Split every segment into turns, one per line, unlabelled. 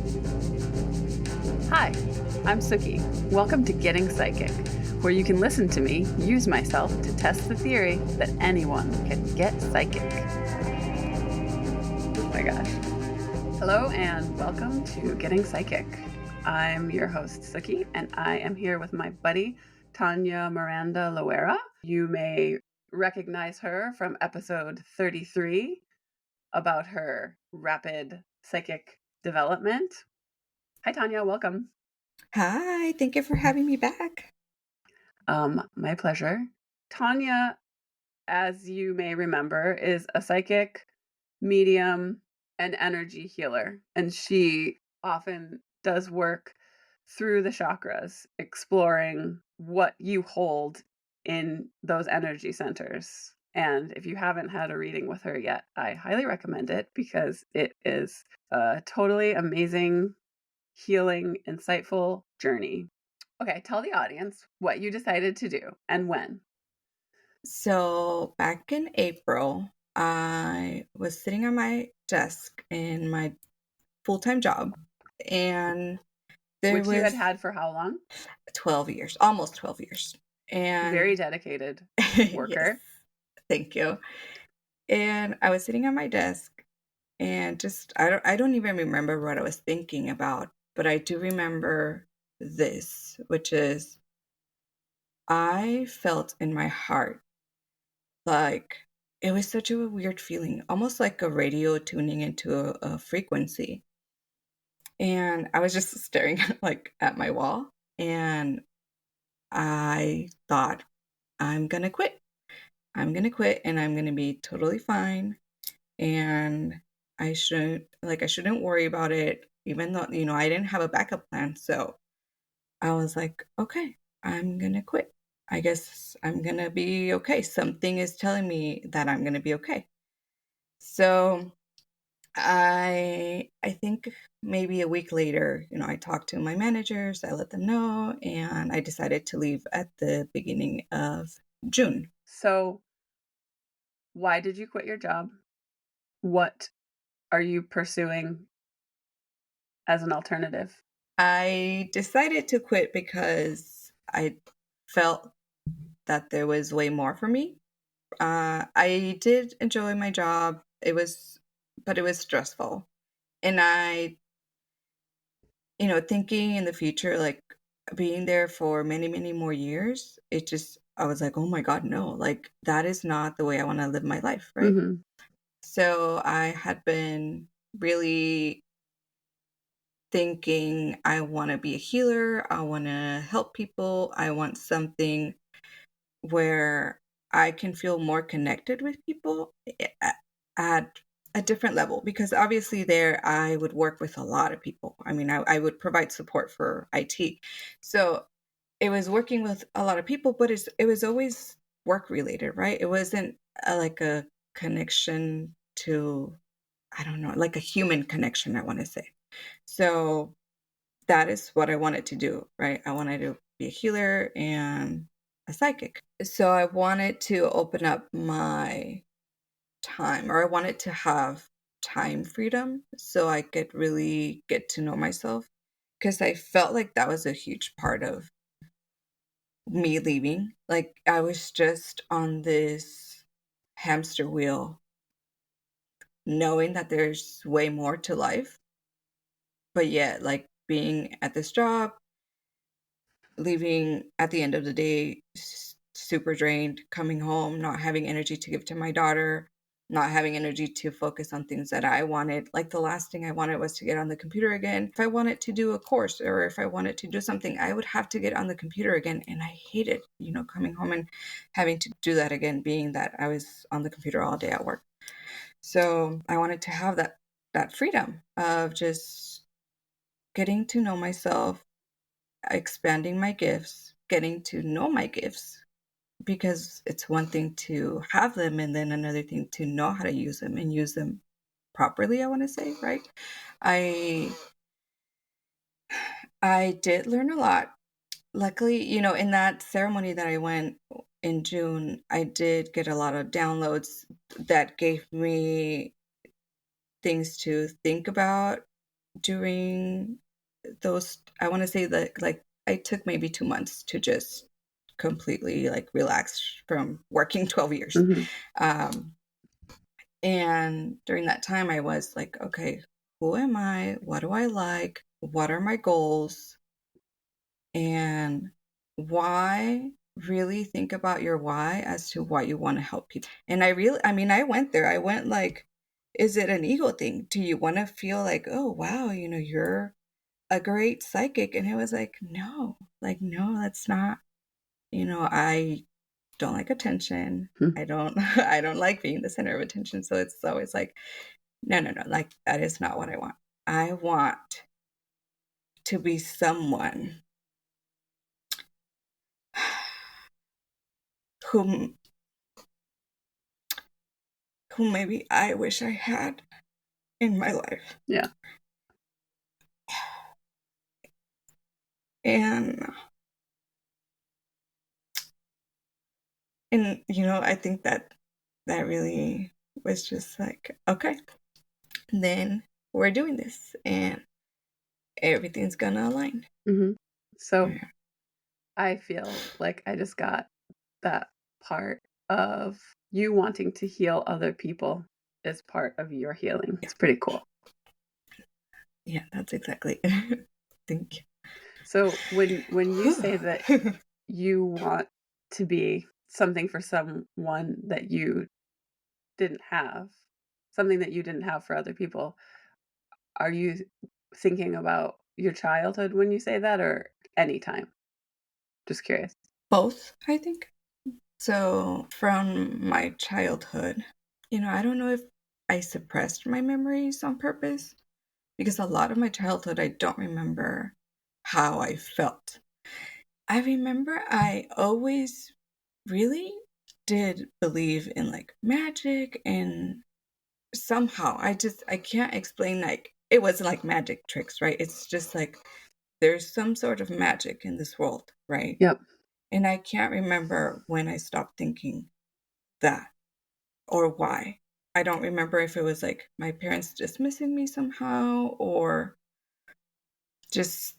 Hi, I'm Suki. Welcome to Getting Psychic, where you can listen to me use myself to test the theory that anyone can get psychic. Oh my gosh. Hello and welcome to Getting Psychic. I'm your host, Suki, and I am here with my buddy, Tanya Miranda Loera. You may recognize her from episode 33 about her rapid psychic development. Hi, Tanya. Welcome.
Hi, thank you for having me back.
My pleasure. Tanya, as you may remember, is a psychic, medium, and energy healer. And she often does work through the chakras, exploring what you hold in those energy centers. And if you haven't had a reading with her yet, I highly recommend it because it is a totally amazing, healing, insightful journey. Okay, tell the audience what you decided to do and when.
So, back in April, I was sitting on my desk in my full-time job, and there
Which you had
was
had for how long?
12 years, almost 12 years.
Very
And
dedicated
yes,
worker.
thank you. And I was sitting on my desk and just I don't even remember what I was thinking about, but I do remember this, which is I felt in my heart like, it was such a weird feeling, almost like a radio tuning into a frequency. And I was just staring like at my wall and I thought, I'm gonna quit. I'm gonna quit and I'm gonna be totally fine. And I shouldn't worry about it, even though, I didn't have a backup plan. So I was like, okay, I'm gonna quit. I guess I'm gonna be okay. Something is telling me that I'm gonna be okay. So I think maybe a week later, I talked to my managers, I let them know, and I decided to leave at the beginning of June.
So, why did you quit your job? What are you pursuing as an alternative?
I decided to quit because I felt that there was way more for me. I did enjoy my job. But it was stressful. And thinking in the future, like being there for many, many more years, I was like, oh my God, no, like that is not the way I want to live my life. Right.
Mhm.
So I had been really thinking I want to be a healer. I want to help people. I want something where I can feel more connected with people at a different level, because obviously there I would work with a lot of people. I mean, I would provide support for IT. So it was working with a lot of people, but it was always work related, right? It wasn't like a connection to, I don't know, like a human connection, I want to say. So that is what I wanted to do, right? I wanted to be a healer and a psychic. So I wanted to open up my time, or I wanted to have time freedom so I could really get to know myself, because I felt like that was a huge part of me leaving. Like I was just on this hamster wheel, knowing that there's way more to life, but yet like being at this job, leaving at the end of the day super drained, coming home, not having energy to give to my daughter, not having energy to focus on things that I wanted. Like the last thing I wanted was to get on the computer again. If I wanted to do a course or if I wanted to do something, I would have to get on the computer again. And I hated, coming home and having to do that again, being that I was on the computer all day at work. So I wanted to have that freedom of just getting to know myself, expanding my gifts, getting to know my gifts, because it's one thing to have them and then another thing to know how to use them and use them properly, I want to say, right? I I did learn a lot. Luckily, in that ceremony that I went in June, I did get a lot of downloads that gave me things to think about during those, I want to say that like I took maybe 2 months to just completely like relax from working 12 years.
Mhm.
Um, and during that time, I was like, okay, who am I? What do I like? What are my goals? And why? Really think about your why as to why you want to help people. And I mean, I went there. I went like, is it an ego thing? Do you want to feel like, oh, wow, you're a great psychic? And it was like, no, that's not, I don't like attention.
Mhm.
I don't, I don't like being the center of attention. So it's always like, no, no, no, like that is not what I want. I want to be someone whom who maybe I wish I had in my life.
Yeah.
And I think that really was just like, okay, then we're doing this and everything's gonna align.
Mhm. So
Yeah.
I feel like I just got that part of you wanting to heal other people is part of your healing.
Yeah,
It's pretty cool.
yeah, that's exactly. Thank
So when you
you.
say that you want to be something for someone that you didn't have, something that you didn't have for other people, are you thinking about your childhood when you say that or anytime? Just curious.
Both, I think. So from my childhood, I don't know if I suppressed my memories on purpose because a lot of my childhood, I don't remember how I felt. I remember I always really did believe in like magic, and somehow I can't explain, like it wasn't like magic tricks, right? It's just like there's some sort of magic in this world, right?
Yep.
And I can't remember when I stopped thinking that or why. I don't remember if it was like my parents dismissing me somehow or just,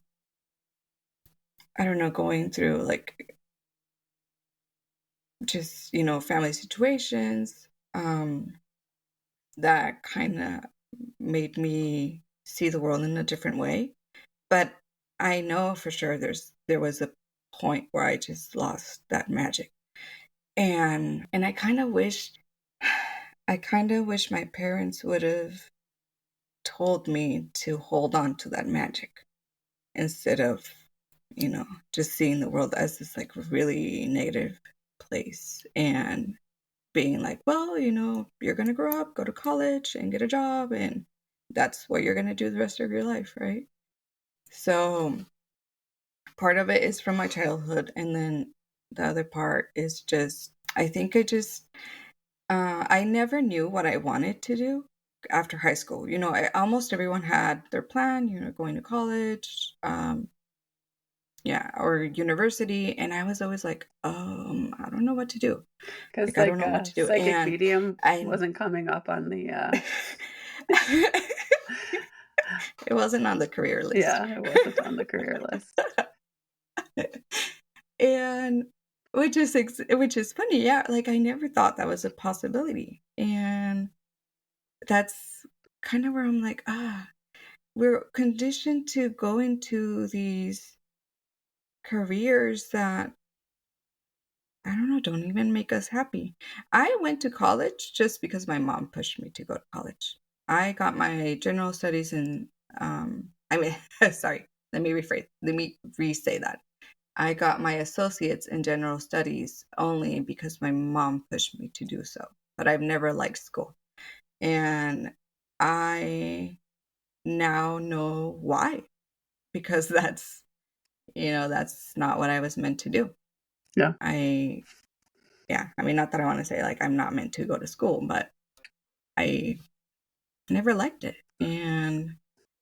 I don't know, going through like just, family situations that kind of made me see the world in a different way. But I know for sure there was a point where I just lost that magic. And I kind of wish my parents would have told me to hold on to that magic instead of, just seeing the world as this like really negative place and being like, well, you're going to grow up, go to college and get a job, and that's what you're going to do the rest of your life, right? So part of it is from my childhood. And then the other part is just, I think I never knew what I wanted to do after high school. Almost everyone had their plan, going to college, yeah, or university. And I was always like, I don't know what to do.
Because
Like, I don't
like
know what to do.
psychic
And
medium
I,
wasn't coming up on the
it wasn't on the career list.
yeah, it wasn't on the career list.
And which is funny. Yeah, like I never thought that was a possibility. And that's kind of where I'm like, we're conditioned to go into these careers that I don't know, don't even make us happy. I went to college just because my mom pushed me to go to college. I got my general studies in I mean sorry, let me re-say that. I got my associates in general studies only because my mom pushed me to do so. But I've never liked school. And I now know why. Because that's not what I was meant to do.
Yeah.
I Yeah, I mean, not that I want to say like I'm not meant to go to school, but I never liked it. And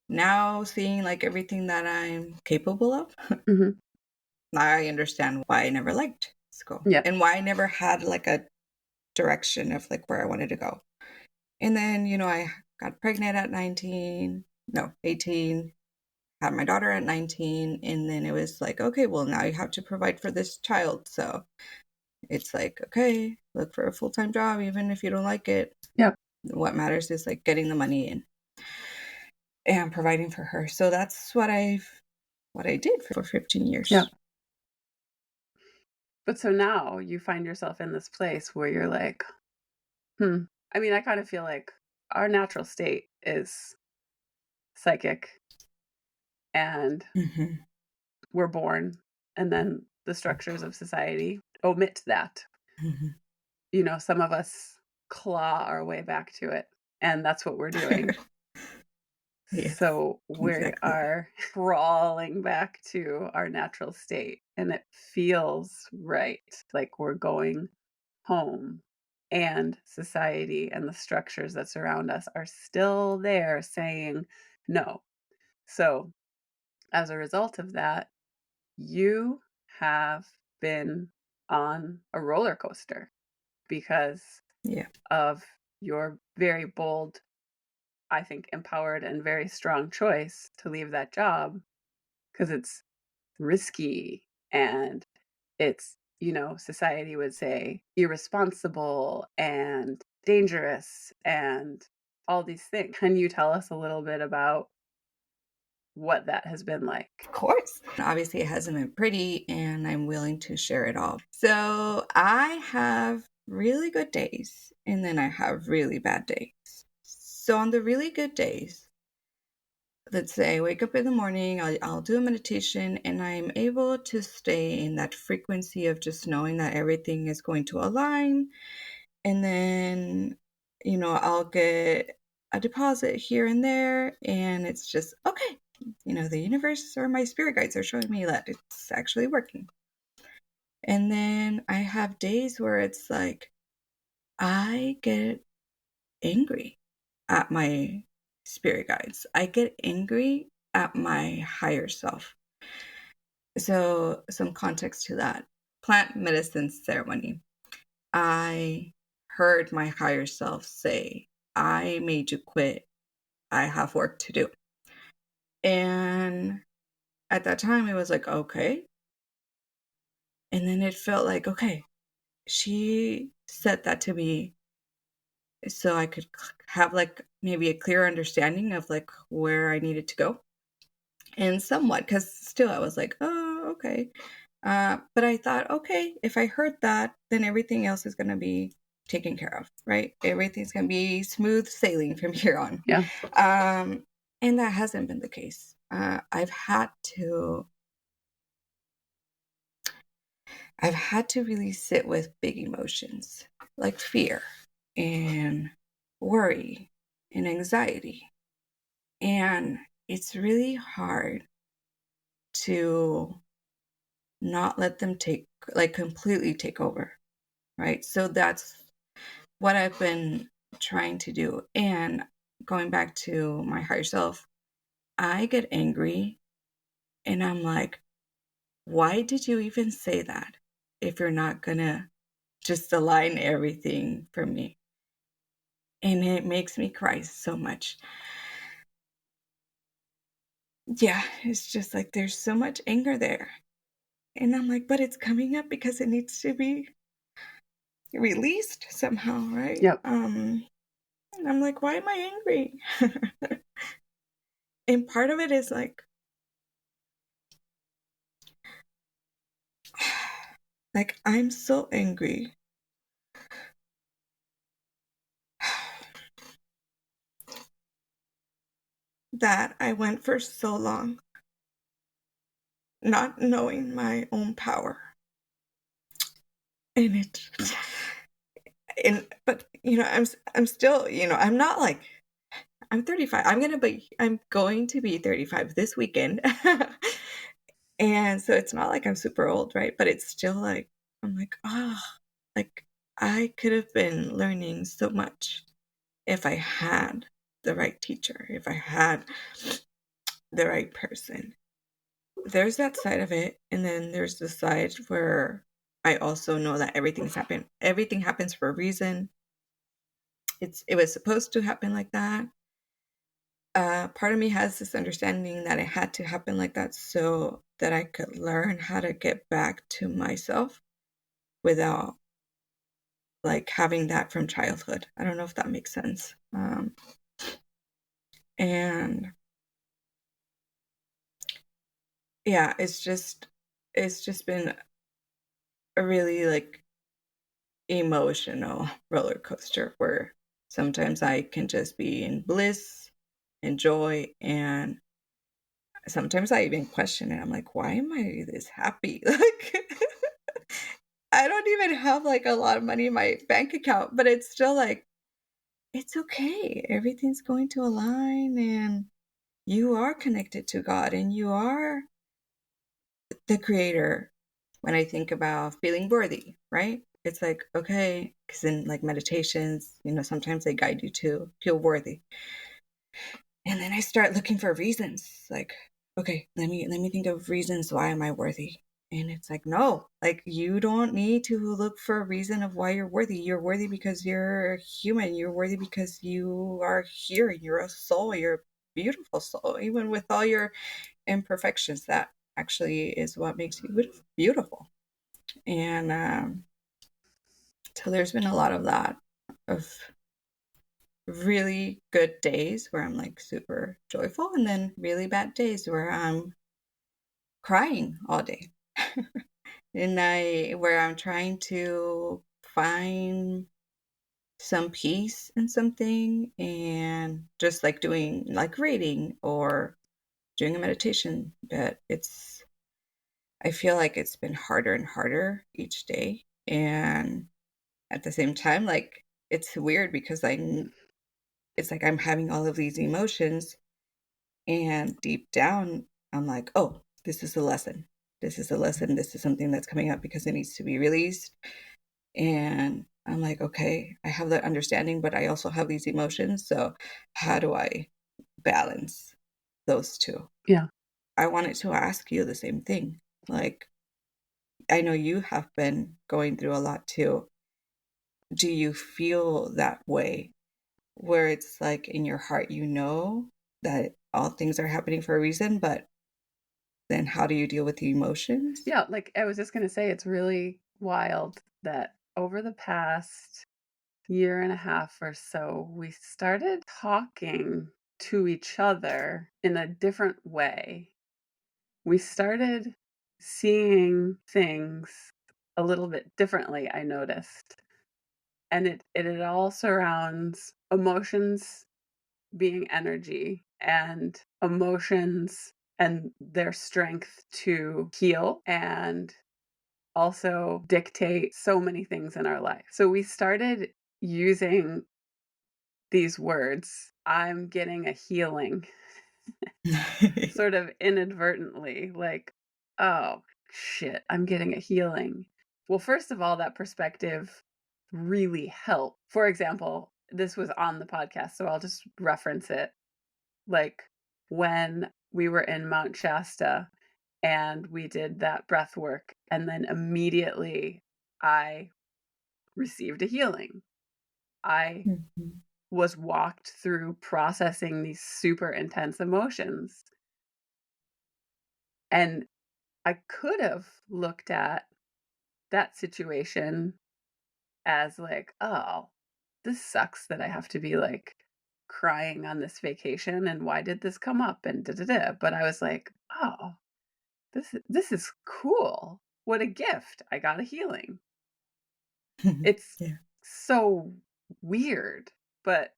now seeing like everything that I'm capable of,
Mhm.
now I understand why I never liked school
Yeah.
and why I never had like a direction of like where I wanted to go. And then, I got pregnant at 19, no, 18, had my daughter at 19, and then it was like, okay, well, now you have to provide for this child. So it's like, okay, look for a full-time job, even if you don't like it.
Yep.
What matters is like getting the money in and providing for her. So that's what I did for 15 years.
Yep. But so now you find yourself in this place where you're like, I mean, I kind of feel like our natural state is psychic and
Mm-hmm.
we're born, and then the structures of society omit that.
Mm-hmm.
Some of us claw our way back to it, and that's what we're doing.
Yes,
So we
exactly.
are crawling back to our natural state, and it feels right, like we're going home. And society and the structures that surround us are still there saying no. So, as a result of that, you have been on a roller coaster because
Yeah.
of your very bold, I think, empowered and very strong choice to leave that job because it's risky and it's, society would say irresponsible and dangerous and all these things. Can you tell us a little bit about what that has been like?
Of course. Obviously, it hasn't been pretty, and I'm willing to share it all. So I have really good days, and then I have really bad days. So on the really good days, let's say I wake up in the morning, I'll do a meditation, and I'm able to stay in that frequency of just knowing that everything is going to align. And then, I'll get a deposit here and there, and it's just, okay, the universe or my spirit guides are showing me that it's actually working. And then I have days where it's like, I get angry at my spirit guides. I get angry at my higher self. So, some context to that plant medicine ceremony. I heard my higher self say, I made you quit. I have work to do. And at that time, it was like, okay. And then it felt like, okay, she said that to me so I could have like maybe a clear understanding of like where I needed to go. And somewhat, because still I was like, oh, okay. But I thought, okay, if I heard that, then everything else is going to be taken care of, right? Everything's going to be smooth sailing from here on.
Yeah.
And that hasn't been the case. I've had to really sit with big emotions like fear and worry and anxiety. And it's really hard to not let them completely take over, right? So that's what I've been trying to do. And going back to my higher self, I get angry and I'm like, why did you even say that if you're not gonna just align everything for me? And it makes me cry so much. Yeah, it's just like there's so much anger there. And I'm like, but it's coming up because it needs to be released somehow, right?
Yep.
And I'm like, why am I angry? And part of it is like I'm so angry that I went for so long not knowing my own power. And but I'm still, I'm not like I'm 35. I'm going to be 35 this weekend. And so it's not like I'm super old, right? But it's still like I'm like, like I could have been learning so much if I had the right teacher, if I had the right person. There's that side of it, and then there's the side where I also know that everything happens for a reason. It was supposed to happen like that. part of me has this understanding that it had to happen like that so that I could learn how to get back to myself without like having that from childhood. I don't know if that makes sense. And yeah, it's just been a really like emotional roller coaster where sometimes I can just be in bliss and joy, and sometimes I even question it. I'm like, why am I this happy? Like I don't even have like a lot of money in my bank account, but it's still like it's okay. Everything's going to align, and you are connected to God and you are the creator. When I think about feeling worthy, right? It's like, okay, because in like meditations, sometimes they guide you to feel worthy. And then I start looking for reasons. Like, okay, let me think of reasons why am I worthy? And it's like, no, like you don't need to look for a reason of why you're worthy. You're worthy because you're human. You're worthy because you are here. You're a soul. You're a beautiful soul. Even with all your imperfections, that actually is what makes you beautiful. And so there's been a lot of that, of really good days where I'm like super joyful, and then really bad days where I'm crying all day. And where I'm trying to find some peace in something, and just like doing like reading or doing a meditation. But I feel like it's been harder and harder each day. And at the same time, like it's weird because it's like I'm having all of these emotions, and deep down, I'm like, oh, this is a lesson. This is a lesson. This is something that's coming up because it needs to be released. And I'm like, okay, I have that understanding, but I also have these emotions. So how do I balance those two?
Yeah.
I wanted to ask you the same thing. Like, I know you have been going through a lot too. Do you feel that way where it's like in your heart, that all things are happening for a reason, but then how do you deal with the emotions?
Yeah, like I was just going to say, it's really wild that over the past year and a half or so, we started talking to each other in a different way. We started seeing things a little bit differently, I noticed. And it all surrounds emotions being energy, and emotions and their strength to heal and also dictate so many things in our life. So we started using these words. I'm getting a healing, sort of inadvertently, like, oh shit, I'm getting a healing. Well, first of all, that perspective really helped. For example, this was on the podcast, so I'll just reference it. Like when we were in Mount Shasta and we did that breath work, and then immediately I received a healing. I
Mhm.
was walked through processing these super intense emotions. And I could have looked at that situation as like, oh, this sucks that I have to be like crying on this vacation, and why did this come up, and da da da. But I was like, oh, this is cool. What a gift. I got a healing. It's
Yeah.
so weird, but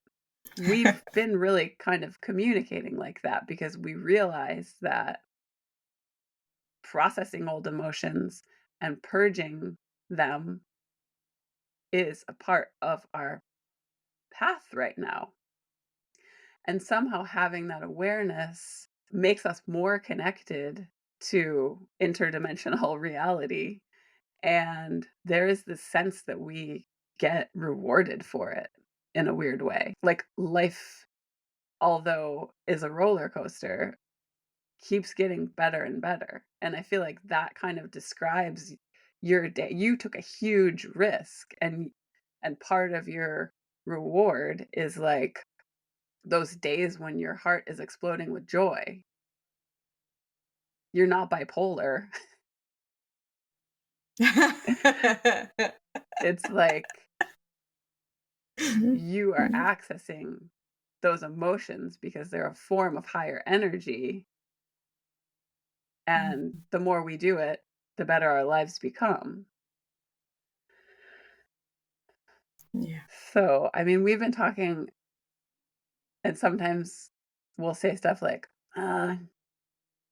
we've been really kind of communicating like that because we realize that processing old emotions and purging them is a part of our path right now. And somehow having that awareness makes us more connected to interdimensional reality. And there is this sense that we get rewarded for it in a weird way. Like life, although is a roller coaster, keeps getting better and better. And I feel like that kind of describes your day. You took a huge risk, and part of your reward is like those days when your heart is exploding with joy. You're not bipolar. It's like you are accessing those emotions because they're a form of higher energy, and the more we do it, the better our lives become.
Yeah.
So, I mean, we've been talking, and sometimes we'll say stuff like, I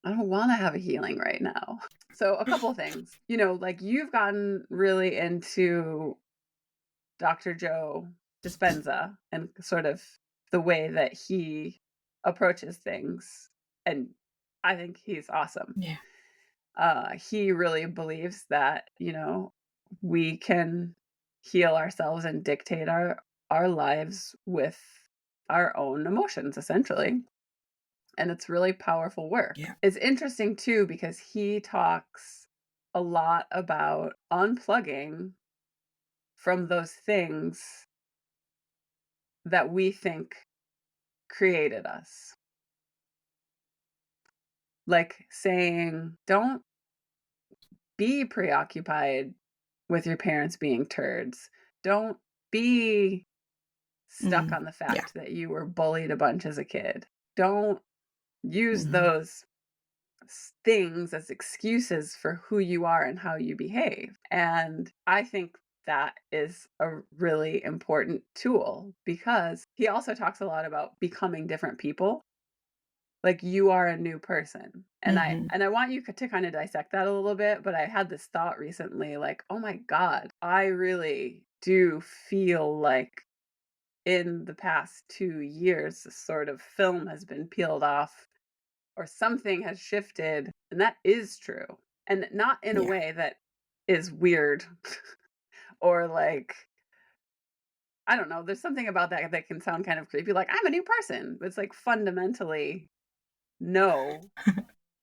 don't want to have a healing right now. So, a couple of things, like you've gotten really into Dr. Joe Dispenza and sort of the way that he approaches things. And I think he's awesome.
Yeah.
He really believes that, we can heal ourselves and dictate our lives with our own emotions, essentially. And it's really powerful work.
Yeah.
It's interesting too because he talks a lot about unplugging from those things that we think created us. Like saying, don't be preoccupied with your parents being turds. Don't be stuck on the
Yeah.
fact that you were bullied a bunch as a kid. Don't use
Mhm.
those things as excuses for who you are and how you behave. And I think that is a really important tool because he also talks a lot about becoming different people. Like you are a new person. And I
Mhm.
and I want you to kind of dissect that a little bit, but I had this thought recently like, "Oh my god, I really do feel like in the past 2 years this sort of film has been peeled off or something has shifted." And that is true. And not in a
Yeah.
way that is weird or like I don't know, there's something about that that can sound kind of creepy like I'm a new person. It's like fundamentally no.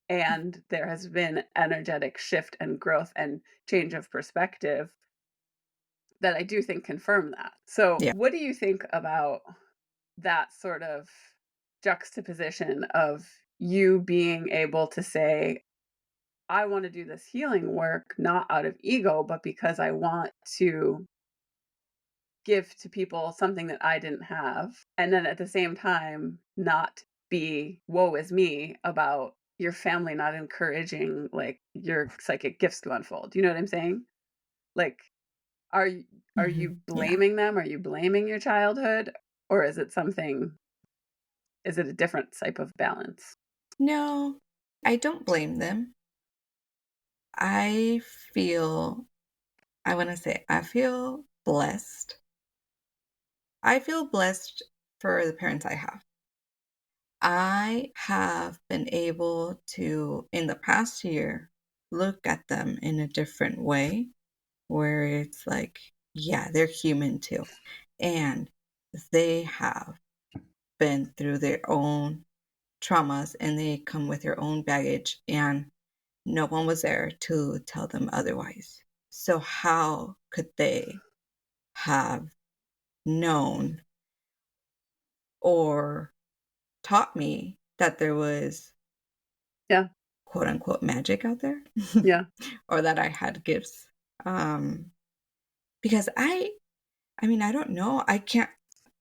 And there has been energetic shift and growth and change of perspective that I do think confirm that. So,
Yeah.
what do you think about that sort of juxtaposition of you being able to say, I want to do this healing work not out of ego, but because I want to give to people something that I didn't have. And then at the same time, not be woe is me about your family not encouraging like your psychic gifts to unfold. You know what I'm saying? Like, are you are you
Yeah.
blaming them? Are you blaming your childhood? Or is it a different type of balance?
No, I don't blame them. I feel I wanna say I feel blessed. I feel blessed for the parents I have. I have been able to, in the past year, look at them in a different way where it's like, yeah, they're human too. And they have been through their own traumas and they come with their own baggage, and no one was there to tell them otherwise. So, how could they have known or taught me that there was
Yeah.
quote unquote magic out there
Yeah.
or that I had gifts? Um, because I mean, I don't know. I can't,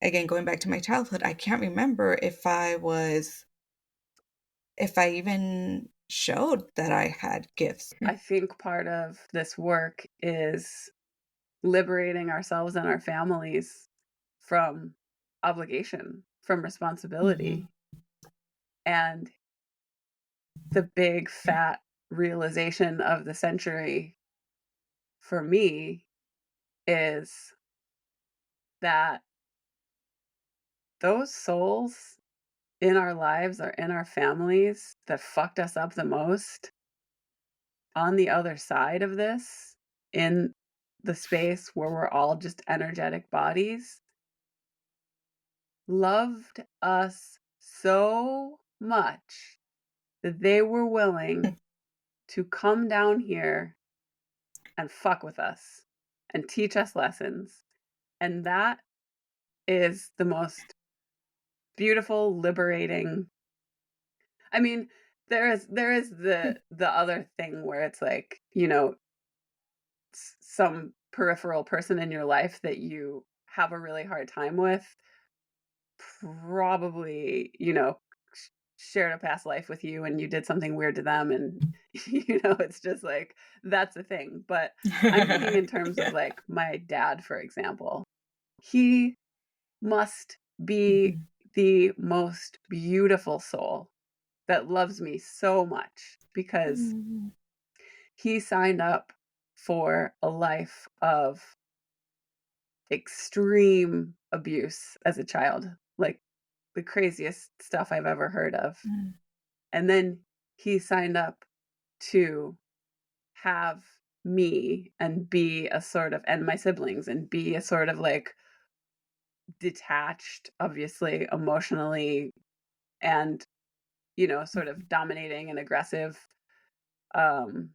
again, going back to my childhood, I can't remember if I even showed that I had gifts.
I think part of this work is liberating ourselves and our families from obligation, from
Hmm.
responsibility. And the big fat realization of the century for me is that those souls in our lives or in our families that fucked us up the most on the other side of this, in the space where we're all just energetic bodies, loved us so much that they were willing to come down here and fuck with us and teach us lessons. And that is the most beautiful, liberating. I mean, there is the other thing where it's like, some peripheral person in your life that you have a really hard time with probably, shared a past life with you and you did something weird to them and it's just like that's a thing. But I'm thinking in terms of
Yeah.
like my dad, for example. He must be
Mhm.
the most beautiful soul that loves me so much because
Mm.
he signed up for a life of extreme abuse as a child, like the craziest stuff I've ever heard of.
Mm.
And then he signed up to have me and be a sort of, and my siblings, and be a sort of like detached, obviously, emotionally, and, sort of dominating and aggressive um,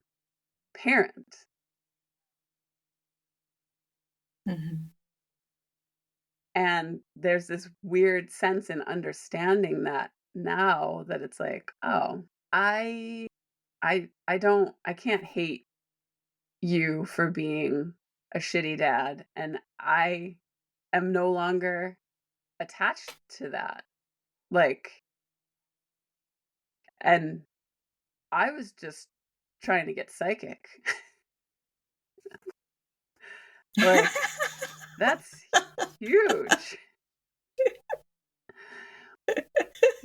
parent.
Mhm.
And there's this weird sense in understanding that now that it's like, oh, I I can't hate you for being a shitty dad, and I am no longer attached to that. Like, and I was just trying to get psychic. Like, that's huge.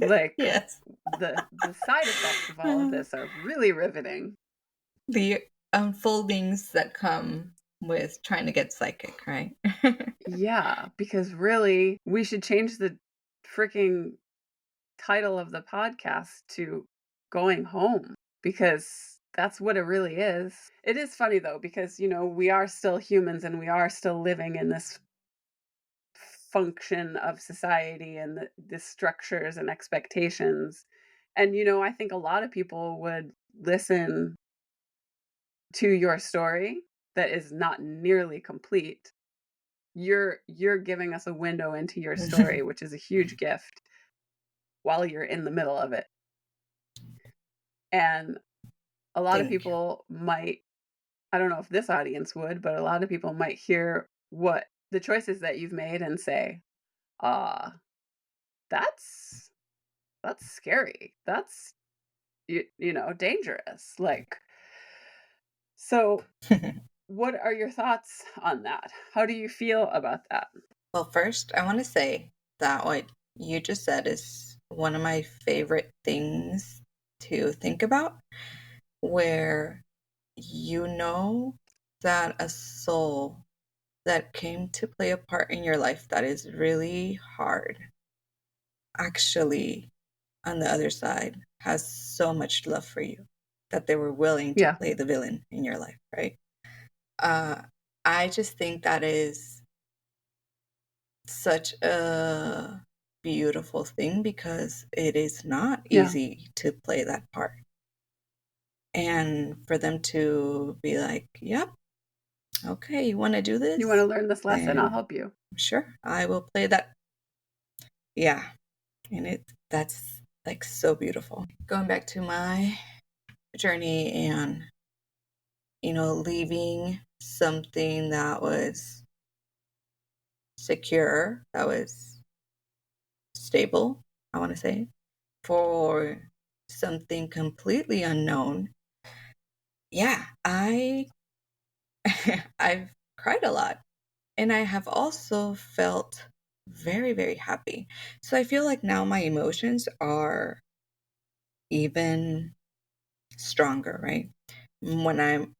Like,
Yes.
the side effects of all of
Uh,
this are really riveting.
the unfoldings that come with trying to get psychic, right?
Yeah, because really, we should change the freaking title of the podcast to Going Home because that's what it really is. It is funny though, because, we are still humans and we are still living in this function of society and the structures and expectations. And, I think a lot of people would listen to your story that is not nearly complete. You're giving us a window into your story, which is a huge gift while you're in the middle of it. And a lot of
Thank you.
people might, I don't know if this audience would, but a lot of people might hear what the choices that you've made and say, "Ah, that's that's scary. That's dangerous." Like, so what are your thoughts on that? How do you feel about that?
Well, first, I want to say that what you just said is one of my favorite things to think about, where you know that a soul that came to play a part in your life that is really hard actually on the other side has so much love for you that they were willing to
Yeah.
play the villain in your life, right? Uh, I just think that is such a beautiful thing because it is not
Yeah.
easy to play that part. And for them to be like, yep, okay, you want to do
You want to
this?
learn this lesson? I'll
Then
help you.
sure, I will play that. Yeah. And that's like so beautiful. Going back to my journey and, leaving something that was secure, that was stable, I want to say, for something completely unknown. Yeah, I've cried a lot and I have also felt very, very happy. So I feel like now my emotions are even stronger, right? When I'm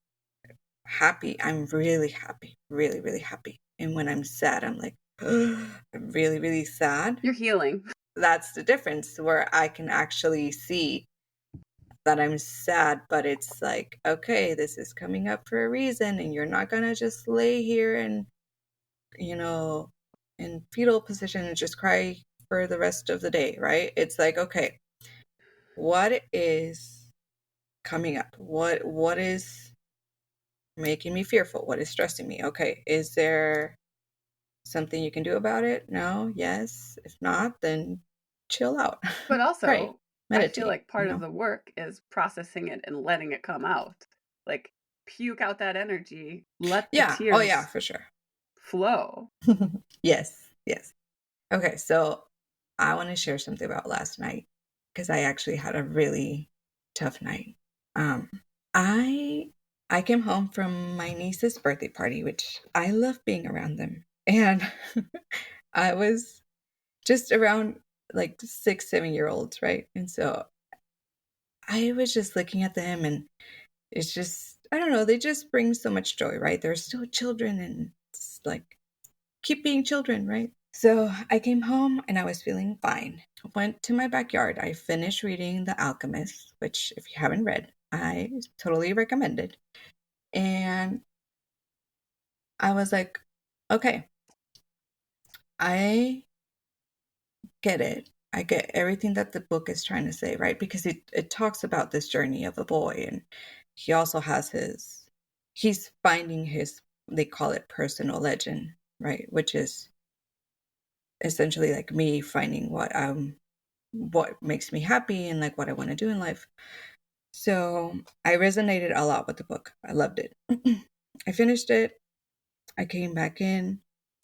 happy, I'm really happy, really, really happy. And when I'm sad, I'm like, I'm really, really sad.
You're healing.
That's the difference where I can actually see that I'm sad, but it's like, okay, this is coming up for a reason, and you're not gonna just lay here and, you know, in fetal position and just cry for the rest of the day, right? It's like, okay, what is coming up? What is making me fearful? What is stressing me? Okay, is there something you can do about it? No? Yes? If not, then chill out,
But
pray,
also, I feel
meditate,
like part of the work is processing it and letting it come out. Like, puke out that energy, let the
Yeah. Oh, yeah,
tears
for sure.
flow.
Yes. Yes. Okay. So I want to share something about last night because I actually had a really tough night. Um, I I came home from my niece's birthday party, which I love being around them. And I was just around like 6, 7 year olds, right? And so I was just looking at them and it's just, I don't know, they just bring so much joy, right? They're still children and it's like, keep being children, right? So I came home and I was feeling fine. Went to my backyard. I finished reading The Alchemist, which, if you haven't read, I totally recommend it. And I was like, okay, I get it. I get everything that the book is trying to say, right? Because it talks about this journey of a boy. And he also has he's finding his, they call it personal legend, right? Which is essentially like me finding what makes me happy and like what I want to do in life. So I resonated a lot with the book. I loved it. I finished it. I came back in.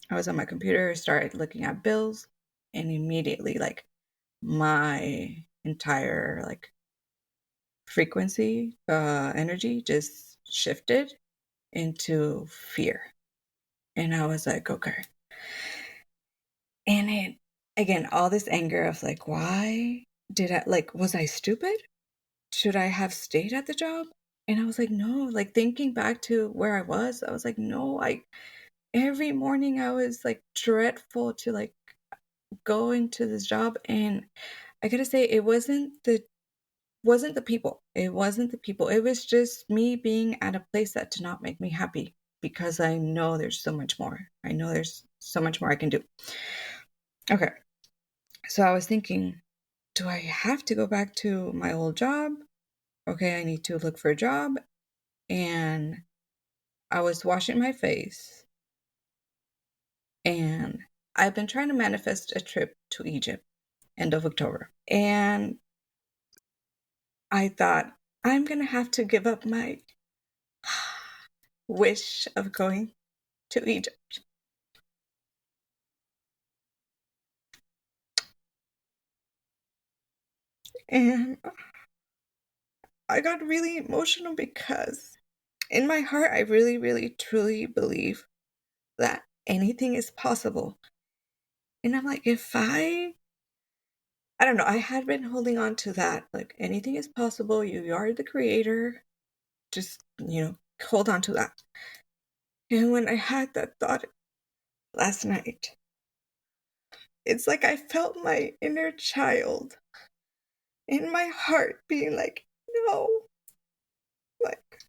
I was on my computer, started looking at bills, and immediately like my entire like frequency, energy just shifted into fear. And I was like, okay. And it again, all this anger of like, why did I like was I stupid? Should I have stayed at the job? And I was like, no, like thinking back to where I was like, no, every morning I was like dreadful to like go into this job. And I gotta say, it wasn't the people. It wasn't the people. It was just me being at a place that did not make me happy because I know there's so much more. I know there's so much more I can do. Okay. So I was thinking, do I have to go back to my old job? Okay, I need to look for a job. And I was washing my face and I've been trying to manifest a trip to Egypt end of October. And I thought, I'm going to have to give up my wish of going to Egypt. And I got really emotional because in my heart, I really, really, truly believe that anything is possible. And I'm like, I don't know, I had been holding on to that, like anything is possible. You are the creator. Just, hold on to that. And when I had that thought last night, it's like I felt my inner child in my heart being like, no, like,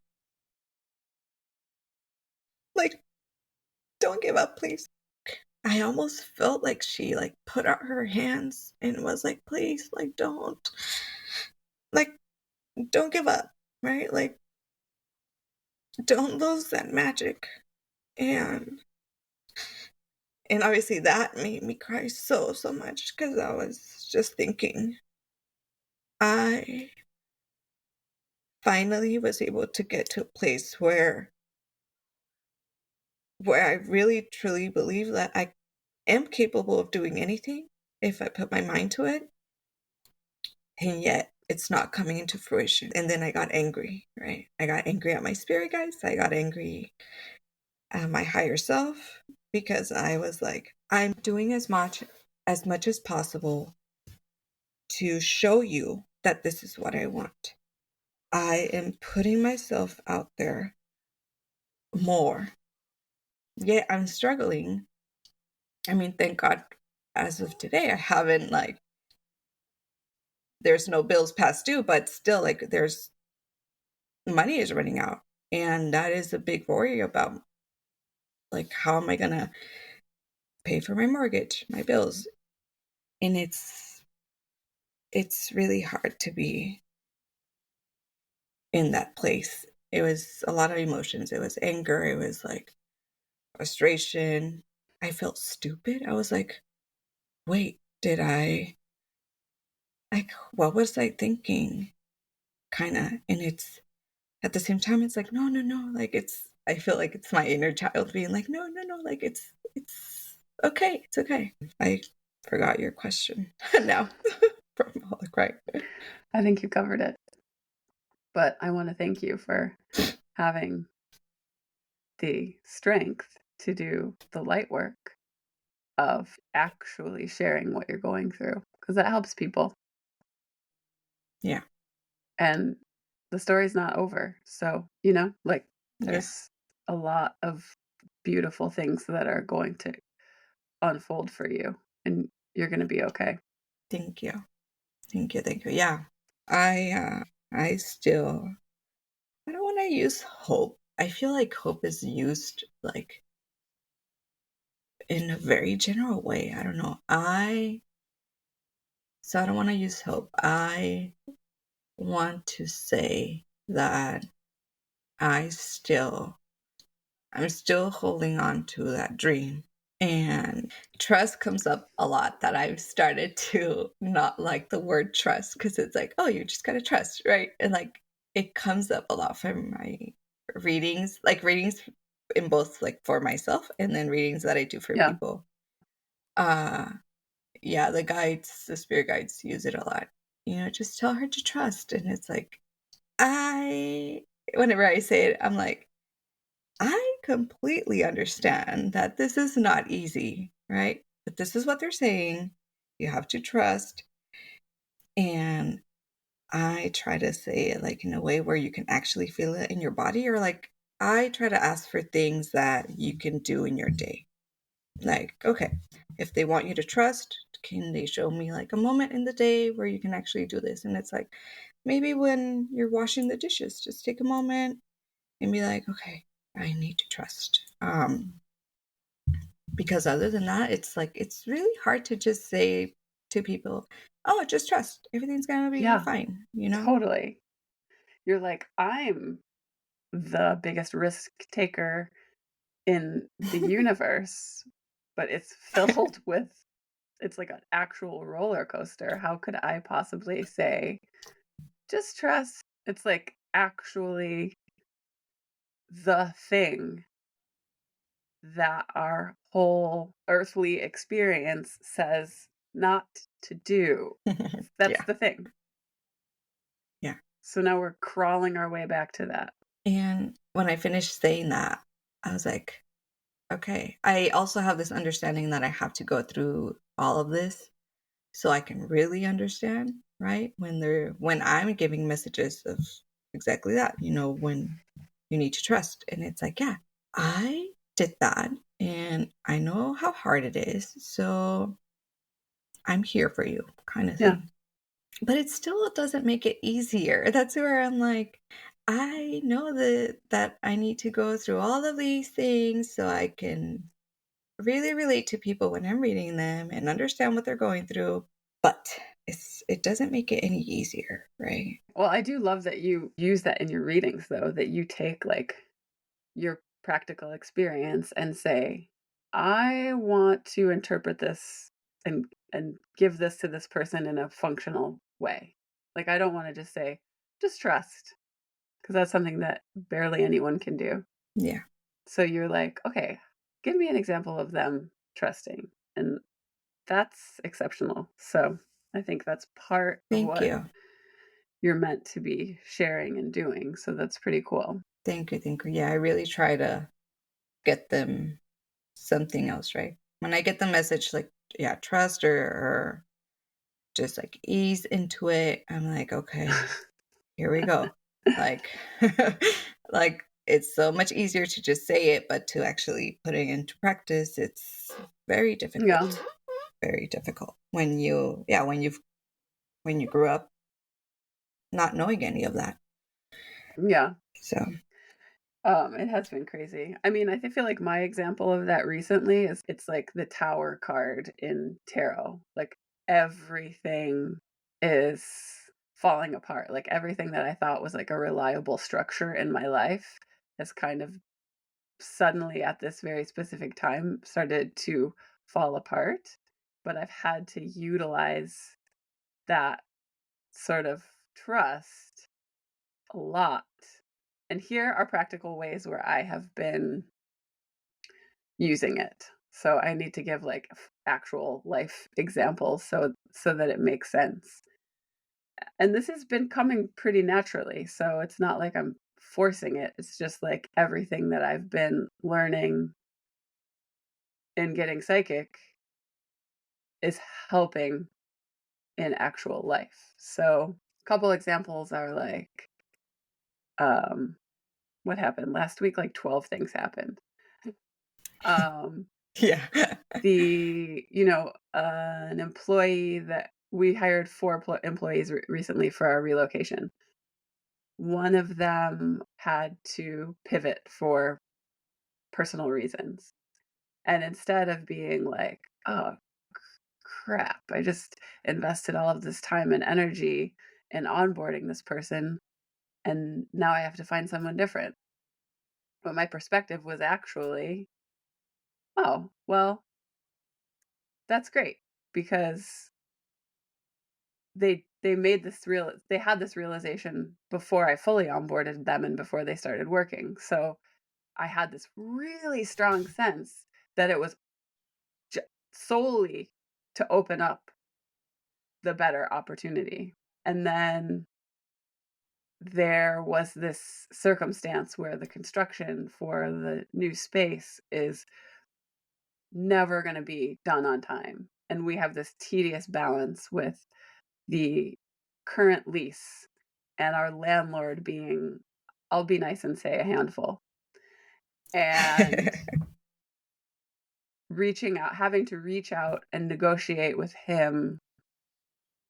like, don't give up, please. I almost felt like she like put out her hands and was like, please, like, don't give up, right? Like, don't lose that magic. And and obviously that made me cry so, so much because I was just thinking, I finally was able to get to a place where I really truly believe that I am capable of doing anything if I put my mind to it. And yet it's not coming into fruition. And then I got angry, right? I got angry at my spirit guides. I got angry at my higher self because I was like, I'm doing as much as possible to show you that this is what I want. I am putting myself out there more. Yet I'm struggling. I mean, thank God, as of today, I haven't like, there's no bills past due, but still, like, there's money is running out. And that is a big worry about, like, how am I going to pay for my mortgage, my bills? And it's really hard to be in that place. It was a lot of emotions. It was anger. It was like frustration. I felt stupid. I was like, wait, did I like, what was I thinking? Kind of. And it's at the same time, it's like, no, no, no. Like, I feel like it's my inner child being like, no, no, no. Like, it's okay. It's okay. I forgot your question now from all the crying.
I think you covered it. But I want to thank you for having the strength to do the light work of actually sharing what you're going through because that helps people.
Yeah.
And the story's not over. So, you know, like
Yeah.
there's a lot of beautiful things that are going to unfold for you and you're going to be okay.
Thank you. Thank you. Thank you. Yeah. I still, I don't want to use hope. I feel like hope is used like in a very general way. I don't know. So I don't want to use hope. I want to say that I still, I'm still holding on to that dream. And trust comes up a lot, that I've started to not like the word trust because it's like, oh, you just gotta trust, right? And like it comes up a lot from my readings, like readings in both like for myself and then readings that I do for
Yeah.
people. Uh yeah, the spirit guides use it a lot. Just tell her to trust. And it's like, I whenever I say it, I'm like, I completely understand that this is not easy, right? But this is what they're saying. You have to trust. And I try to say it like in a way where you can actually feel it in your body, or like I try to ask for things that you can do in your day. Like, okay, if they want you to trust, can they show me like a moment in the day where you can actually do this? And it's like maybe when you're washing the dishes, just take a moment and be like, okay, I need to trust. Because other than that, it's like it's really hard to just say to people, "Oh, just trust. Everything's gonna be
Yeah.
fine,"
Totally. You're like, I'm the biggest risk taker in the universe, but it's filled with it's like an actual roller coaster. How could I possibly say, just trust? It's like actually the thing that our whole earthly experience says not to do. That's
Yeah,
the thing.
yeah.
So now we're crawling our way back to that.
And when I finished saying that, I was like, okay. I also have this understanding that I have to go through all of this so I can really understand, right? When I'm giving messages of exactly that, when you need to trust. And it's like, yeah, I did that and I know how hard it is. So I'm here for you, kind of
Yeah.
thing. But it still doesn't make it easier. That's where I'm like, I know that I need to go through all of these things so I can really relate to people when I'm reading them and understand what they're going through. But it doesn't make it any easier, right?
Well, I do love that you use that in your readings, though, that you take like your practical experience and say, I want to interpret this and give this to this person in a functional way. Like I don't want to just say, just trust, because that's something that barely anyone can do.
Yeah.
So you're like, okay, give me an example of them trusting. And that's exceptional. So I think that's part of
Thank
what
you.
you're meant to be sharing and doing. So that's pretty cool.
Thank you. Thank you. Yeah, I really try to get them something else, right? When I get the message like, yeah, trust or just like ease into it, I'm like, okay, here we go. Like, like it's so much easier to just say it, but to actually put it into practice, it's very
Yeah.
difficult. Very difficult when you grew up not knowing any of that.
Yeah.
So
It has been crazy. I mean, feel like my example of that recently is it's like the tower card in tarot. Like everything is falling apart. Like everything that I thought was like a reliable structure in my life has kind of suddenly at this very specific time started to fall apart. But I've had to utilize that sort of trust a lot. And here are practical ways where I have been using it. So I need to give like actual life examples so that it makes sense. And this has been coming pretty naturally, so it's not like I'm forcing it. It's just like everything that I've been learning in getting psychic is helping in actual life. So a couple examples are like, um, what happened last week? Like 12 things happened. Um,
Yeah.
an employee that we hired 4 employees recently for our relocation. One of them had to pivot for personal reasons. And instead of being like, oh, crap, I just invested all of this time and energy in onboarding this person, and now I have to find someone different. But my perspective was actually, oh, well, that's great because they had this realization before I fully onboarded them and before they started working. So I had this really strong sense that it was solely to open up the better opportunity. And then there was this circumstance where the construction for the new space is never going to be done on time. And we have this tedious balance with the current lease and our landlord being, I'll be nice and say, a handful. And having to reach out and negotiate with him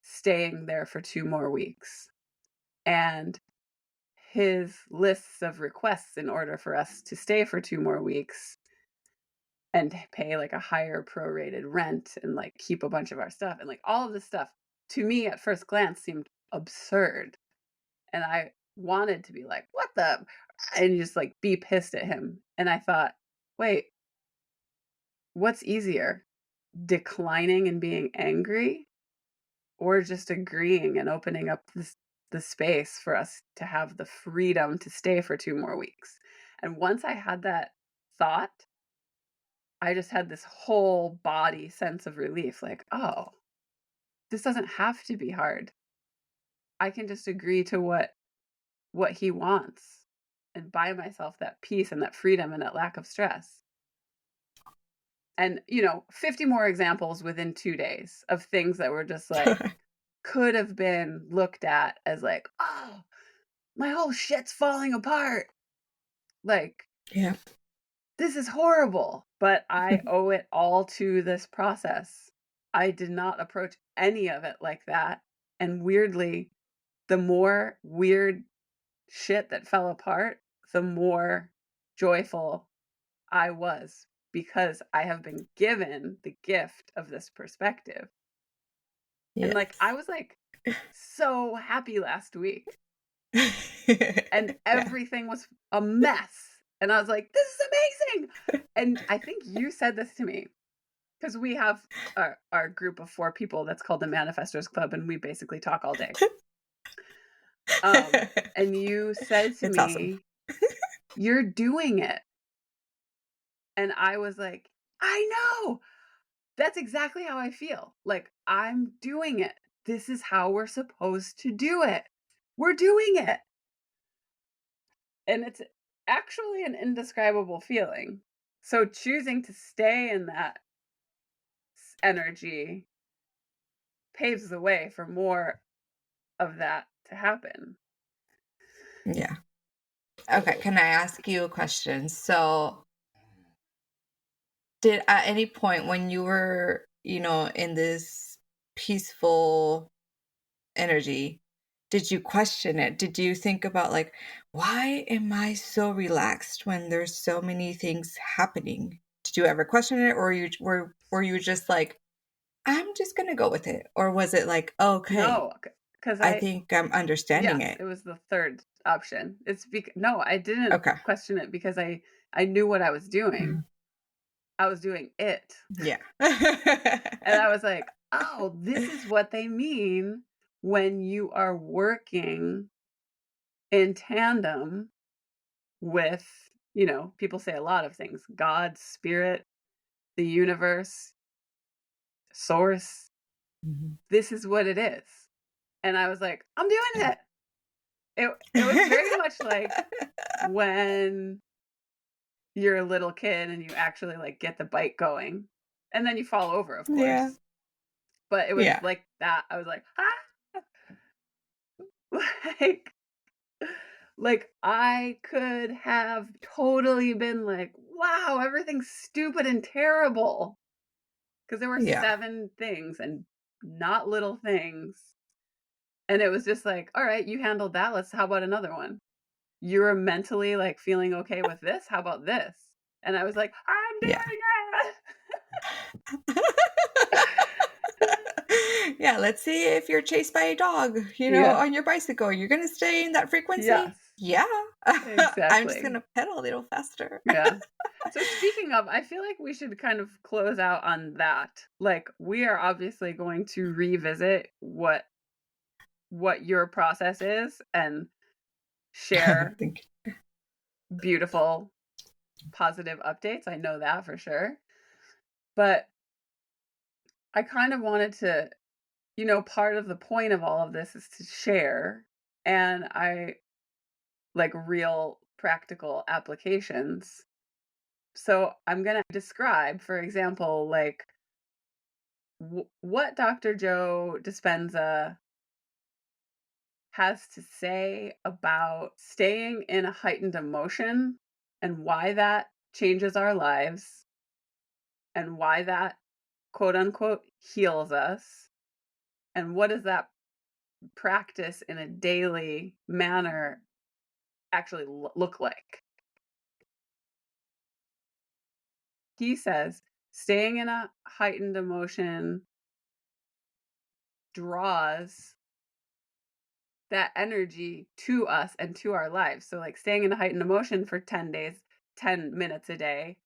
staying there for 2 more weeks. And his lists of requests in order for us to stay for 2 more weeks and pay like a higher prorated rent and like keep a bunch of our stuff and like all of this stuff to me at first glance seemed absurd. And I wanted to be like, what the? And just like be pissed at him. And I thought, wait, what's easier? Declining and being angry or just agreeing and opening up the space for us to have the freedom to stay for 2 more weeks. And once I had that thought, I just had this whole body sense of relief like, oh, this doesn't have to be hard. I can just agree to what he wants and buy myself that peace and that freedom and that lack of stress. And 50 more examples within 2 days of things that were just like could have been looked at as like, oh, my whole shit's falling apart. Like,
Yeah.
this is horrible, but I owe it all to this process. I did not approach any of it like that. And weirdly, the more weird shit that fell apart, the more joyful I was because I have been given the gift of this perspective. And like, I
Yes.
was like so happy last week. And
Yeah.
everything was a mess. And I was like, this is amazing. And I think you said this to me because we have our group of 4 people that's called the Manifestors Club, and we basically talk all day. And you said to
It's awesome.
me, you're doing it. And I was like, I know. That's exactly how I feel. Like, I'm doing it. This is how we're supposed to do it. We're doing it. And it's actually an indescribable feeling. So choosing to stay in that energy paves the way for more of that to happen.
Yeah. Okay, can I ask you a question? So, did at any point when you were, in this peaceful energy, did you question it? Did you think about like, why am I so relaxed when there's so many things happening? Did you ever question it, or were you just like, I'm just gonna go with it, or was it like, okay,
No, because
I think I'm understanding
yes,
it?
it was the third option. No, I didn't
Okay.
question it because I knew what I was doing.
Mhm.
I was doing it.
Yeah.
And I was like, oh, this is what they mean when you are working in tandem with, people say a lot of things, God, spirit, the universe, source.
Mhm.
This is what it is. And I was like, I'm doing
Yeah.
it. It was very much like when you're a little kid and you actually like get the bike going and then you fall over, of
Yeah.
course. But it was
Yeah.
like that. I was like, ah, like I could have totally been like, wow, everything's stupid and terrible. Because there were
Yeah.
7 things and not little things. And it was just like, all right, you handled that. How about another one? You're mentally like feeling okay with this. How about this? And I was like, I'm
Yeah.
doing
Yeah, let's see if you're chased by a dog,
it. Yeah.
on your bicycle. You're gonna stay in that frequency?
Yes.
Yeah. I'm just
Exactly.
gonna pedal a little faster.
Yeah. So speaking of, I feel like we should kind of close out on that. Like we are obviously going to revisit what your process is and share
Thank you.
beautiful positive updates. I know that for sure. But I kind of wanted to, part of the point of all of this is to share, and I like real practical applications. So I'm going to describe, for example, like what Dr. Joe Dispenza has to say about staying in a heightened emotion and why that changes our lives and why that quote unquote heals us and what does that practice in a daily manner actually look like. He says staying in a heightened emotion draws that energy to us and to our lives. So like staying in a heightened emotion for 10 days, 10 minutes a day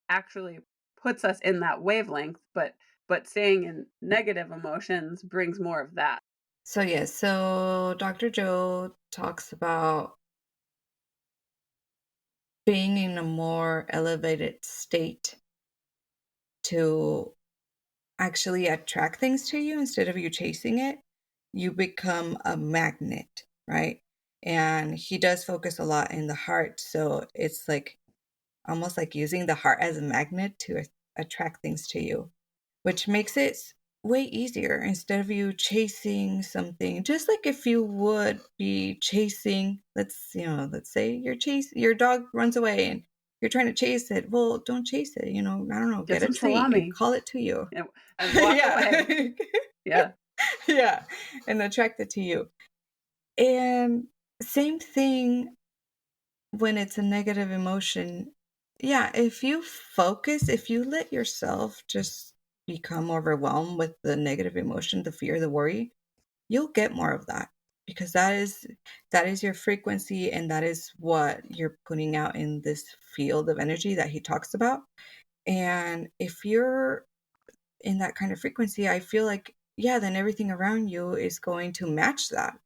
actually puts us in that wavelength, but staying in negative emotions brings more of that.
So, yeah, so Dr. Joe talks about being in a more elevated state to actually attract things to you instead of you chasing it. You become a magnet, right? And he does focus a lot in the heart. So it's like almost like using the heart as a magnet to attract things to you, which makes it way easier instead of you chasing something. Just like if you would be chasing, let's say your dog runs away and you're trying to chase it. Well, don't chase it. I don't know,
Get
get a
some
treat and
salami
call it to you.
and walk
Yeah.
away. Yeah.
Yeah. And attract it to you. And same thing when it's a negative emotion. Yeah, if you let yourself just become overwhelmed with the negative emotion, the fear, the worry, you'll get more of that because that is your frequency and that is what you're putting out in this field of energy that he talks about. And if you're in that kind of frequency, I feel like, yeah, then everything around you is going to match that.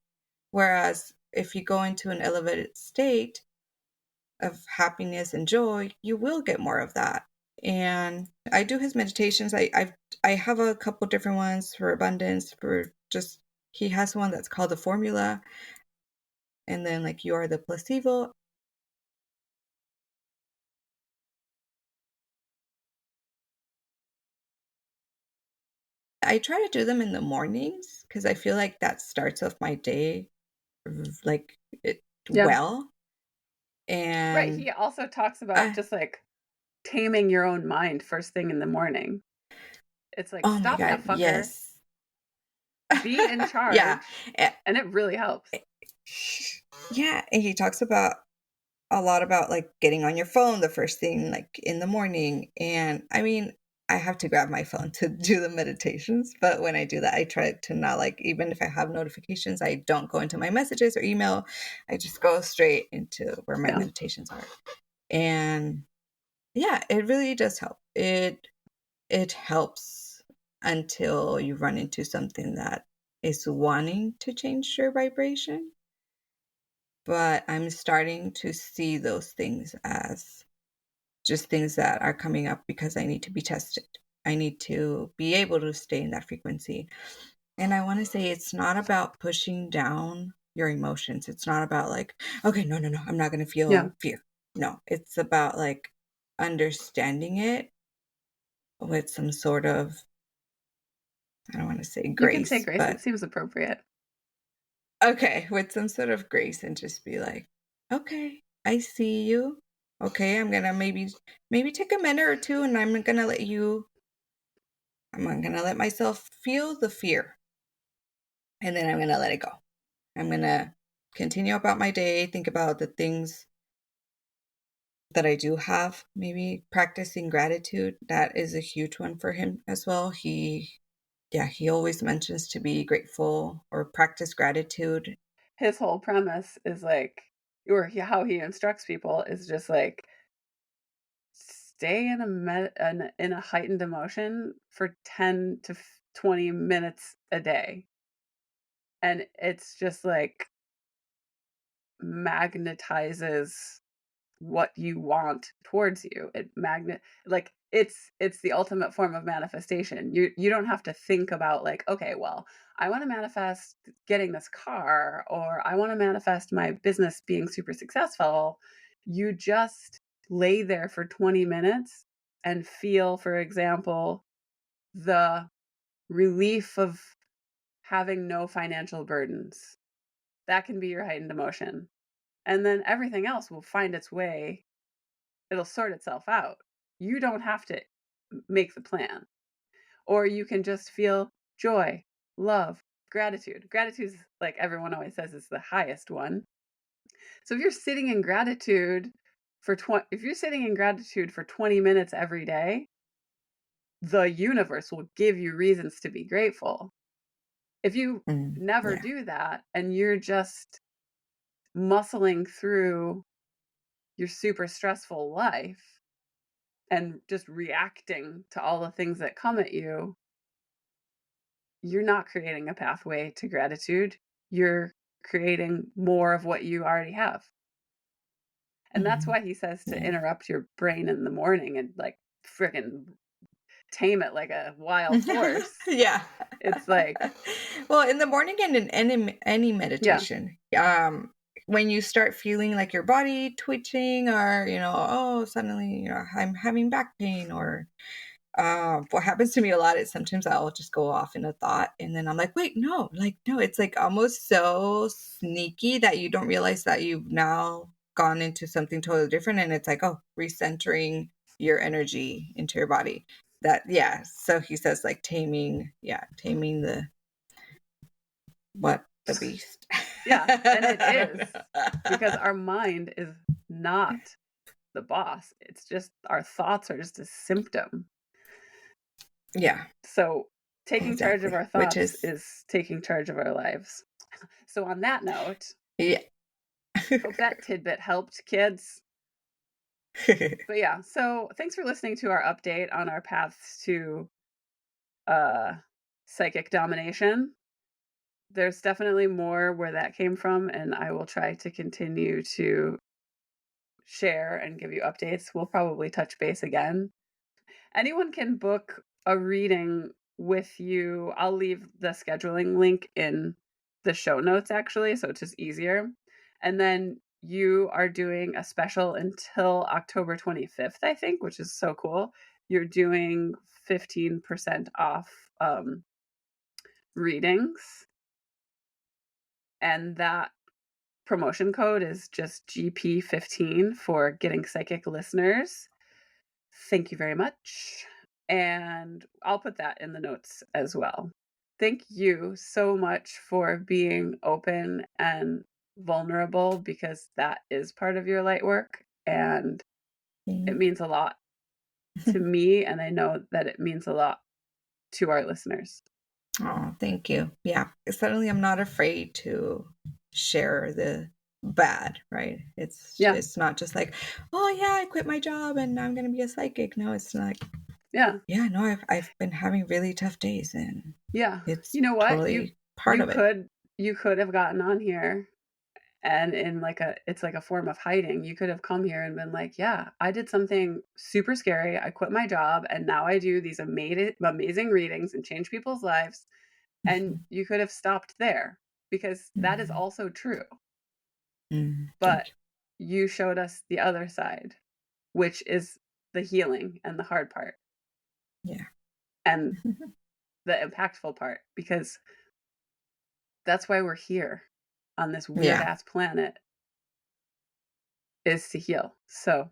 Whereas if you go into an elevated state of happiness and joy, you will get more of that. And I do his meditations. I have a couple different ones for abundance, for just he has one that's called the formula, and then like you are the placebo. I try to do them in the mornings because I feel like that starts off my day like it
Yeah.
well.
Right. He
And
also talks about
I
just like taming your own mind first thing in the morning. It's like,
oh my
stop
god,
that fucker,
yes.
be in
Yeah.
charge.
eh,
And it really helps.
Yeah, and he talks about a lot about like getting on your phone the first thing like in the morning. And I mean, I have to grab my phone to do the meditations, but when I do that, I try to not like even if I have notifications, I don't go into my messages or email. I just go straight into where my
Yeah.
meditations are. And yeah, it really does help. It helps until you run into something that is wanting to change your vibration, but I'm starting to see those things as just things that are coming up because I need to be tested. I need to be able to stay in that frequency. And I want to say it's not about pushing down your emotions. It's not about like, okay, no, no, no, I'm not going to
Yeah.
feel fear. No, it's about like understanding it with some sort of, I don't want to say
You can say
grace,
grace. It
but
seems appropriate.
okay, with some sort of grace and just be like, okay, I see you. Okay, I'm gonna maybe take a minute or two and I'm gonna let myself feel the fear and then I'm gonna let it go. I'm gonna continue about my day, think about the things that I do have, maybe practicing gratitude. That is a huge one for him as well. He always mentions to be grateful or practice gratitude.
His whole premise is like, or how he instructs people is just like, stay in in a heightened emotion for 10 to 20 minutes a day. And it's just like magnetizes what you want towards you. It's the ultimate form of manifestation. You don't have to think about like, okay, well, I want to manifest getting this car, or I want to manifest my business being super successful. You just lay there for 20 minutes and feel, for example, the relief of having no financial burdens. That can be your heightened emotion. And then everything else will find its way. It'll sort itself out. You don't have to make the plan. Or you can just feel joy, love, gratitude. Gratitude is, like everyone always says, is the highest one. So if you're sitting in gratitude if you're sitting in gratitude for 20 minutes every day, the universe will give you reasons to be grateful. If you never
Yeah.
do that and you're just muscling through your super stressful life and just reacting to all the things that come at you, you're not creating a pathway to gratitude. You're creating more of what you already have. And that's
Mhm.
why he says to
Yeah.
interrupt your brain in the morning and like freaking tame it like a wild horse.
Yeah.
It's like,
Well, in the morning and in any
yeah,
meditation, when you start feeling like your body twitching or, oh, suddenly, I'm having back pain or what happens to me a lot is sometimes I'll just go off in a thought and then I'm like, wait, no, like, no, it's like almost so sneaky that you don't realize that you've now gone into something totally different. And it's like, oh, recentering your energy into your body. Yeah. So he says like taming the beast.
yeah. And it
I don't
is, because
know.
our mind is not the boss. It's just our thoughts are just a symptom.
Yeah,
So taking charge of
exactly.
our
Which
thoughts
is,
is taking charge of our lives. So on that note,
yeah.
hope that tidbit helped, kids. But yeah, so thanks for listening to our update on our paths to uh psychic domination. There's definitely more where that came from, and I will try to continue to share and give you updates. We'll probably touch base again. Anyone can book a reading with you. I'll leave the scheduling link in the show notes actually, so it's just easier. And then you are doing a special until October 25th, I think, which is so cool. You're doing 15% off readings, and that promotion code is just GP15 for Getting Psychic listeners. Thank you very much. And I'll put that in the notes as well. Thank you so much for being open and vulnerable, because that is part of your light work. And it means a lot to me. And I know that it means a lot to our listeners.
Oh, thank you. Yeah. Suddenly I'm not afraid to share the bad, right?
Yeah.
It's not just like, oh yeah, I quit my job and I'm gonna be a psychic. No, it's like,
Yeah.
yeah, no, I've been having really tough days and
Yeah.
it's
You know what?
totally. part
You
of it.
could have gotten on here, and it's like a form of hiding. You could have come here and been like, "Yeah, I did something super scary. I quit my job and now I do these amazing readings and change people's lives." And
Mhm.
you could have stopped there because that is
Mhm.
also true.
Thank
But you showed us the other side, which is the healing and the hard part
you. Yeah.
and the impactful part, because that's why we're here on this weird
Yeah.
ass planet, is to heal. So,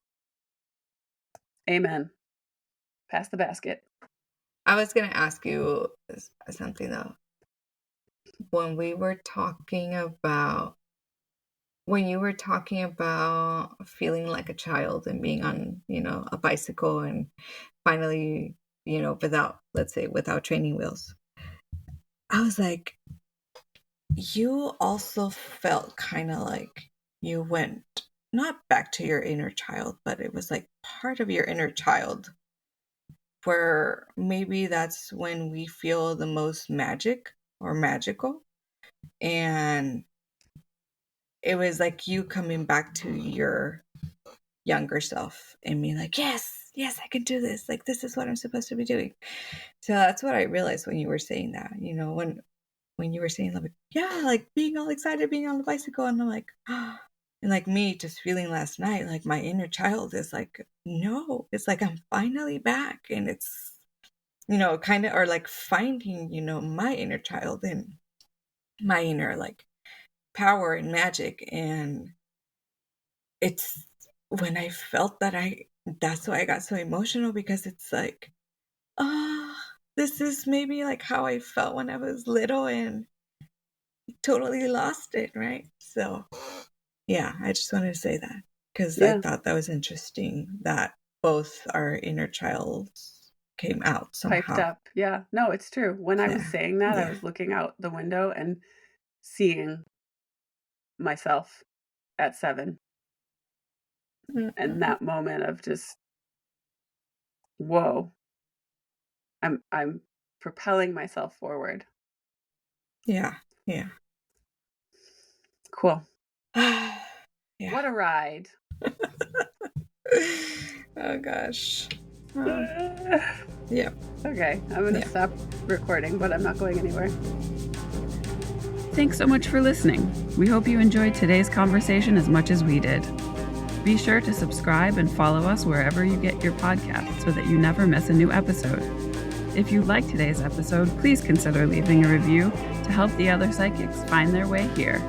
amen. Pass the basket.
I was gonna ask you something though. When we were talking about when you were talking about feeling like a child and being on, a bicycle and finally, without, let's say, without training wheels, I was like, you also felt kind of like you went not back to your inner child, but it was like part of your inner child where maybe that's when we feel the most magic or magical. And it was like you coming back to your younger self and being like, yes, yes, I can do this. Like, this is what I'm supposed to be doing. So that's what I realized when you were saying that, when you were saying like, yeah, like being all excited, being on the bicycle. And I'm like, and like me just feeling last night, like my inner child is like, no, it's like, I'm finally back. And it's, kind of, or like finding, my inner child and my inner like power and magic. And it's when I felt that that's why I got so emotional, because it's like, ah, this is maybe like how I felt when I was little and totally lost it, right? So, yeah, I just wanted to say that because I
Yeah,
thought that was interesting that both our inner childs came out
piped
somehow.
up. Yeah, no, it's true. When I was
Yeah.
saying that, I
Yeah.
was looking out the window and seeing myself at 7, and
Mhm.
that moment of just, whoa, I'm propelling myself forward.
Yeah. Yeah.
Cool.
Yeah.
What a ride.
Oh gosh. Um,
Okay,
yeah.
I'm going to
Yeah.
stop recording, but I'm not going anywhere. Thanks so much for listening. We hope you enjoyed today's conversation as much as we did. Be sure to subscribe and follow us wherever you get your podcasts so that you never miss a new episode. If you liked today's episode, please consider leaving a review to help the other psychics find their way here.